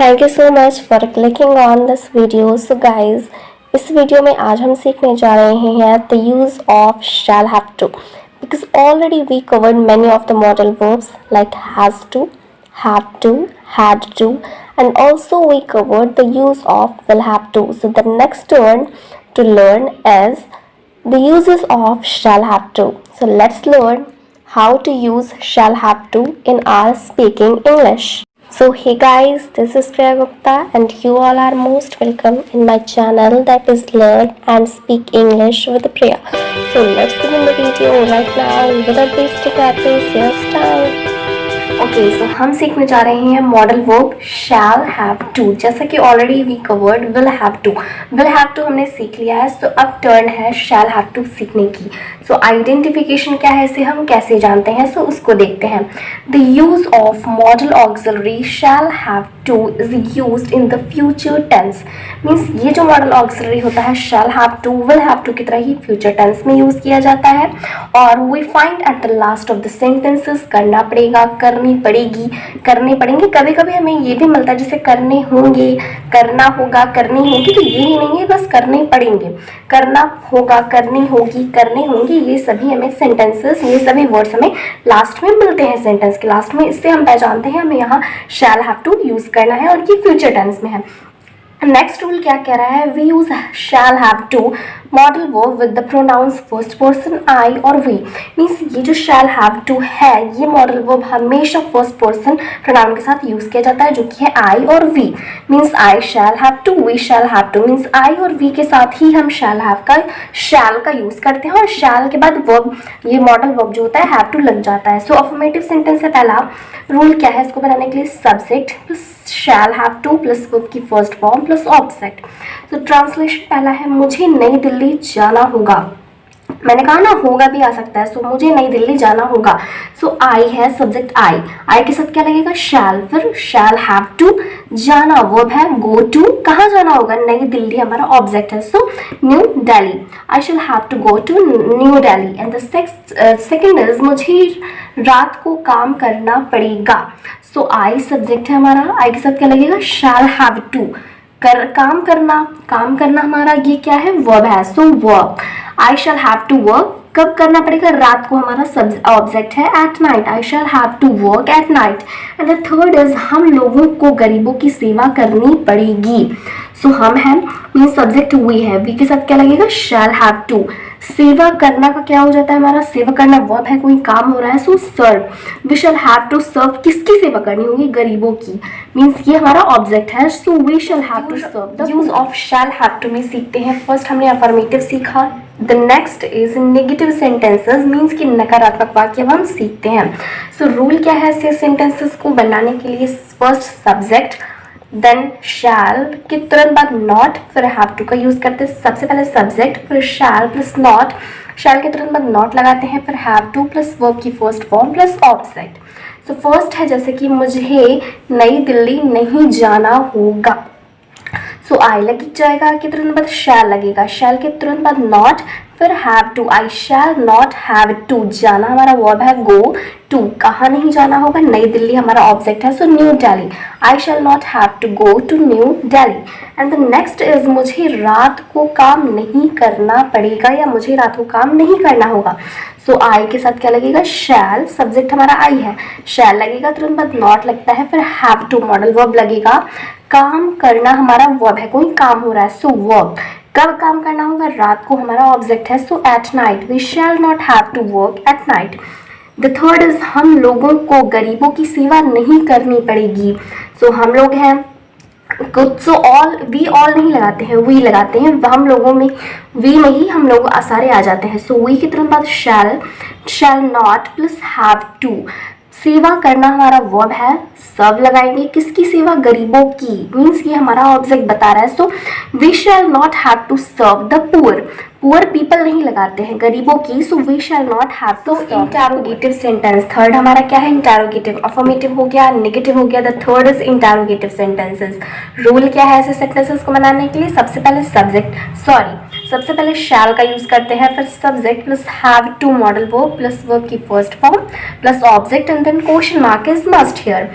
Thank you so much for clicking on this video. So guys, इस video में आज हम सीखने जा रहे हैं the use of shall have to, because already we covered many of the modal verbs like has to, have to, had to, and also we covered the use of will have to. So the next one to learn is the uses of shall have to. So let's learn how to use shall have to in our speaking English. So hey guys, this is Priya Gupta and you all are most welcome in my channel that is Learn and Speak English with Priya. So let's begin the video right now without wasting our precious time. Okay so हम सीखने जा रहे हैं modal verb shall have to. जैसा कि already we covered will have to हमने सीख लिया है। सो अब टर्न है शैल हैव टू सीखने की। सो आइडेंटिफिकेशन क्या है, इसे हम कैसे जानते हैं, सो उसको देखते हैं। The use of modal auxiliary shall have to is used in the future tense. Means ये जो मॉडल ऑक्सिलरी होता है shall have to will have to की तरह ही फ्यूचर टेंस में यूज किया जाता है। और we find at the last of the sentences करना पड़ेगा, करनी पड़ेगी, करने पड़ेंगे। कभी कभी हमें ये भी मिलता है जैसे करने होंगे, करना होगा, करनी होगी, तो ये ही नहीं है बस करने पड़ेंगे, करना होगा, करनी होगी, करने होंगे। ये सभी हमें सेंटेंसेस, ये सभी वर्ड्स हमें लास्ट में मिलते हैं सेंटेंस के लास्ट में। इससे हम पहचानते हैं हमें यहाँ शैल हैव टू यूज करना है और ये फ्यूचर टेंस में है। नेक्स्ट रूल क्या कह रहा है, we use shall have to modal verb with the pronouns first person I और वी। मीन्स ये जो शैल हैव टू है ये मॉडल वर्ब हमेशा फर्स्ट पर्सन प्रोनाउन के साथ यूज किया जाता है जो कि है आई और we. Means I shall have to, we shall have to. Means I और वी के साथ ही हम शैल का यूज करते हैं और शैल के बाद वर्ब, ये मॉडल वर्ब जो होता है हैव टू लग जाता है। सो अफर्मेटिव सेंटेंस से पहला रूल क्या है, इसको बनाने के लिए subject plus shell have two plus verb की फर्स्ट फॉर्म प्लस ऑब्जेक्ट। तो ट्रांसलेशन पहला है, मुझे नई दिल्ली जाना होगा। मैंने कहा ना होगा भी आ सकता है। सो मुझे नई दिल्ली जाना होगा। सो आई है सब्जेक्ट आई के साथ क्या लगेगा शैल, फिर शैल हैव टू, जाना वर्ब है गो टू, कहाँ जाना होगा, नई दिल्ली हमारा ऑब्जेक्ट है। So New Delhi, I shall have to go to New Delhi. And the second is मुझे रात को काम करना पड़ेगा। सो आई सब्जेक्ट है हमारा, आई के साथ क्या लगेगा शैल हैव टू, काम करना हमारा ये क्या है वर्ब है। So verb, I shall have to work, कब करना पड़ेगा, रात को हमारा ऑब्जेक्ट है at night, I shall have to work at night. And the third is हम लोगों को गरीबों की सेवा करनी पड़ेगी। सो हम हैं मीन सब्जेक्ट वी है, वी के साथ क्या लगेगा शैल हैव टू। सेवा करना का क्या हो जाता है हमारा, सेवा करना वर्ब है, कोई काम हो रहा है। So serve, we shall have to serve, किसकी सेवा करनी होगी, गरीबों की। मीन्स ये हमारा ऑब्जेक्ट है। So we shall have to serve. The use of shall have to में सीखते हैं। फर्स्ट हमने अफर्मेटिव सीखा। The next is negative sentences, means कि नकारात्मक वाक्य हम सीखते हैं। सो रूल क्या है ऐसे सेंटेंसेस को बनाने के लिए, फर्स्ट सब्जेक्ट देन शैल के तुरंत बाद नॉट, फिर हैव टू का यूज करते हैं। सबसे पहले सब्जेक्ट फिर शैल प्लस नॉट, शैल के तुरंत बाद नॉट लगाते हैं, फिर हैव टू प्लस वर्ब की first form plus object. So first है जैसे कि मुझे नई दिल्ली नहीं जाना होगा। सो आई लग जाएगा के तुरंत बाद शैल लगेगा, शैल के तुरंत बाद नॉट, फिर have to, I shall not have to, जाना हमारा वर्ब है गो टू, कहाँ नहीं जाना होगा, नई दिल्ली हमारा ऑब्जेक्ट है। So New Delhi, I shall not have to go to New Delhi. And the next is मुझे रात को काम नहीं करना पड़ेगा या मुझे रात को काम नहीं करना होगा। सो आई के साथ क्या लगेगा शैल, सब्जेक्ट हमारा आई है, शैल लगेगा तुरंत बाद नॉट लगता है, फिर हैव टू मॉडल वर्ब लगेगा, काम करना हमारा वर्ब है, कोई काम हो रहा है। सो वर्ब, कब काम करना होगा, रात को हमारा ऑब्जेक्ट है। So at night, we shall not have to work at night. The third is हम लोगों को गरीबों की सेवा नहीं करनी पड़ेगी। सो हम लोग हैं कुछ, सो ऑल, वी ऑल नहीं लगाते हैं, वी लगाते हैं, हम लोगों में वी में ही हम लोग सारे आ जाते हैं। सो वी की तुरंत बाद shall not plus have to, सेवा करना हमारा वर्ब है, सर्व लगाएंगे, किसकी सेवा, गरीबों की। मीन्स ये हमारा ऑब्जेक्ट बता रहा है। So we shall not have to serve the poor people नहीं लगाते हैं, गरीबों की। So we shall not have to. Interrogative sentence, third हमारा क्या है इंटरोगेटिव। अफर्मेटिव हो गया, नेगेटिव हो गया, the third is interrogative sentences. Rule क्या है ऐसे सेंटेंसेस को बनाने के लिए, सबसे पहले शैल का यूज करते हैं, फिर subject plus have to modal verb plus verb की first form plus object and then question mark is must here.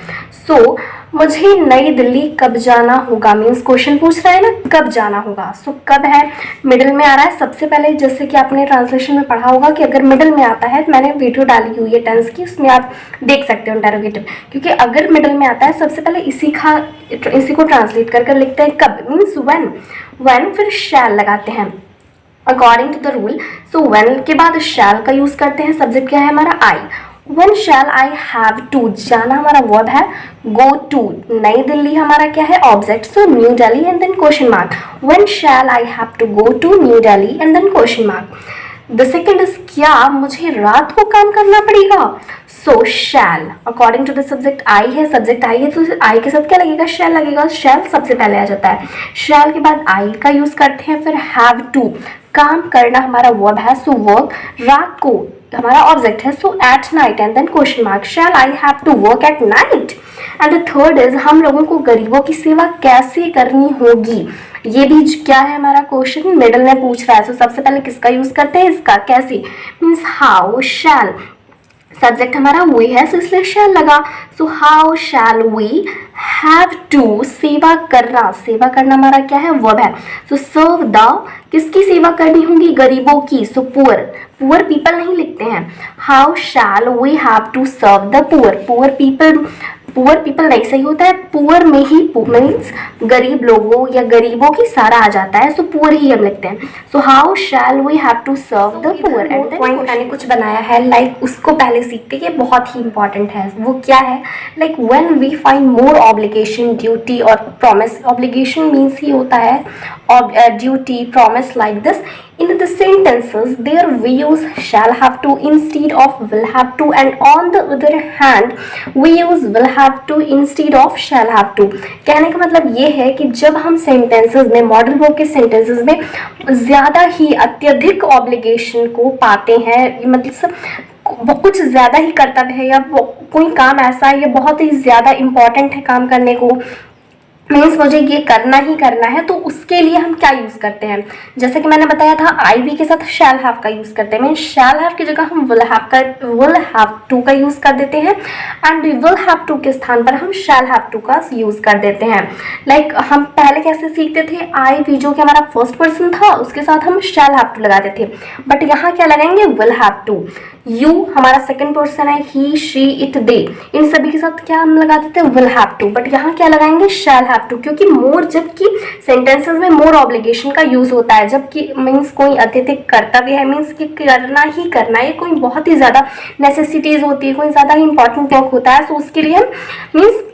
So मुझे नई दिल्ली कब जाना होगा, मीन्स क्वेश्चन पूछ रहा है ना कब जाना होगा। सो कब है, मिडिल में आ रहा है। सबसे पहले जैसे कि आपने ट्रांसलेशन में पढ़ा होगा कि अगर मिडिल में आता है, मैंने वीडियो डाली हुई है टेंस की, उसमें आप देख सकते हो इंटरोगेटिव, क्योंकि अगर मिडिल में आता है सबसे पहले इसी को ट्रांसलेट कर लिखते हैं कब, मीन्स व्हेन फिर शैल लगाते हैं according to the rule. So when के बाद शैल का यूज करते हैं। सब्जेक्ट क्या है हमारा आई। When shall I have to, जाना हमारा वर्ब है go to। नई दिल्ली हमारा क्या है object, so New Delhi and then question mark. When shall I have to go to New Delhi and then question mark। The second is क्या मुझे रात को काम करना पड़ेगा, so shall according to the subject I है, सब्जेक्ट I है तो I के साथ क्या लगेगा, shall लगेगा। shall सबसे पहले आ जाता है। shall के बाद I का यूज करते हैं। फिर have to, काम करना हमारा वर्ब है, सो वर्क। रात को हमारा ऑब्जेक्ट है, so at night and then question mark. Shall I have to work at night. And the third is हम लोगों को गरीबों की सेवा कैसे करनी होगी। ये भी क्या है हमारा क्वेश्चन मिडिल में पूछ रहा है। सो सबसे पहले किसका यूज करते हैं, इसका। कैसे, मीन्स हाउ शैल, सब्जेक्ट हमारा वी है, सो इसलिए शैल लगा। So how shall we have to, सेवा करना हमारा क्या है वर्ब है। सो सर्व द, किसकी सेवा करनी होगी, गरीबों की। सो पुअर पीपल नहीं लिखते हैं। How shall we have to serve the poor people नहीं सही होता है, पुअर में ही मीन्स गरीब लोगों या गरीबों की सारा आ जाता है, सो पुअर ही हम लिखते हैं। So how shall we have to serve the poor. And point मैंने कुछ बनाया है, लाइक उसको पहले सीखते कि बहुत ही इंपॉर्टेंट है। वो क्या है, like when we find more obligation, duty और प्रॉमिस। ऑब्लिगेशन मीन्स ही होता है duty, promise, like this. In the sentences, there we use shall have to instead of will have to, and on the other hand, we use will have to instead of shall have to। कहने का मतलब ये है कि जब हम sentences में, modal verb के सेंटेंसेस में ज़्यादा ही अत्यधिक ऑब्लिगेशन को पाते हैं, मतलब कुछ ज़्यादा ही कर्तव्य है या कोई काम ऐसा है या बहुत ही ज़्यादा इम्पॉर्टेंट है काम करने को, मीन्स मुझे ये करना ही करना है, तो उसके लिए हम क्या यूज करते हैं। जैसे कि मैंने बताया था आई वी के साथ शैल हैव का यूज करते हैं। मीन्स शैल हैव की जगह हम विल हैव टू का यूज कर देते हैं, एंड विल हैव टू के स्थान पर हम शैल हैव टू का यूज कर देते हैं। लाइक हम पहले कैसे सीखते थे, आई वी जो कि हमारा फर्स्ट पर्सन था उसके साथ हम शैल हैव टू लगाते थे, बट यहाँ क्या लगाएंगे, विल हैव टू। यू हमारा सेकंड पर्सन है, ही शी इट दे, इन सभी के साथ क्या हम लगाते थे, विल हैव टू, बट यहाँ क्या लगाएंगे, शैल हैव टू, क्योंकि मोर, जबकि सेंटेंसेस में मोर ऑब्लिगेशन का यूज होता है, जबकि मीन्स कोई अत्यधिक कर्तव्य है, मीन्स कि करना ही करना है, कोई बहुत ही ज्यादा नेसेसिटीज होती है, कोई ज्यादा इंपॉर्टेंट वर्क होता है, सो उसके लिए हम मीन्स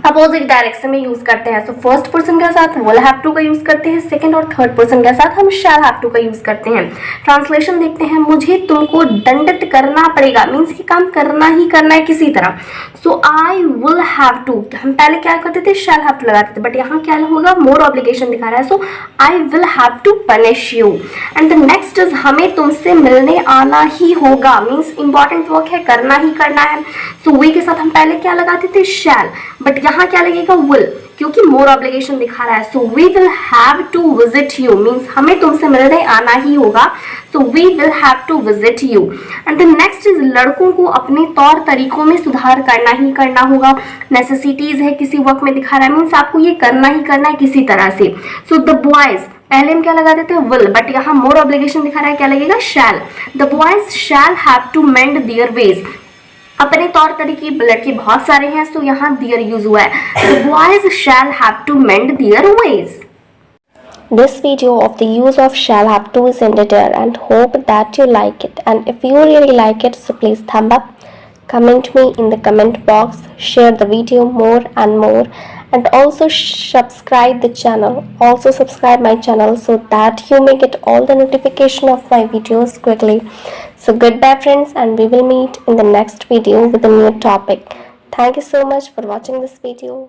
अपोजिट डायरेक्शन में यूज करते हैं। सो फर्स्ट पर्सन के साथ विल हैव टू का यूज करते हैं, सेकंड और थर्ड पर्सन के साथ हम शैल हैव टू का यूज करते हैं। ट्रांसलेशन देखते हैं, मुझे तुमको दंडित करना पड़ेगा, मीन्स कि काम करना ही करना है किसी तरह। सो आई विल हैव टू, हम पहले क्या करते थे, शैल हैव टू लगाते थे, बट यहाँ क्या होगा, मोर ऑब्लिगेशन दिखा रहा है, so I will have to punish you. And the next is हमें तुमसे मिलने आना ही होगा, मीन्स इंपॉर्टेंट वर्क है, करना ही करना है। सो वी के साथ हम पहले क्या लगाते थे, शैल, बट यहाँ क्या लगेगा, विल, क्योंकि मोर ऑब्लिगेशन दिखा रहा है। So we will have to visit you, means हमें तुमसे मिलने आना ही होगा, so we will have to visit you. And the next is लड़कों को अपने तौर तरीकों में सुधार करना ही करना होगा, नेसेसिटीज है, किसी वर्क में दिखा रहा है, मीन्स आपको ये करना ही करना है किसी तरह से। सो द बॉयज, पहले हम क्या लगा देते हैं, विल, बट यहाँ मोर ऑब्लिगेशन दिखा रहा है, क्या लगेगा, shall. The boys shall have to mend their ways, अपने तौर तरीके लड़के बहुत सारे हैं, सो यहाँ देयर यूज हुआ है। The boys shall have to mend their ways. This video of the use of shall have to is ended here, and hope that you like it. And if you really like it, so please thumb up, comment me in the comment box, share the video more and more, and also subscribe the channel. Also subscribe my channel so that you may get all the notification of my videos quickly. So goodbye friends, and we will meet in the next video with a new topic. Thank you so much for watching this video.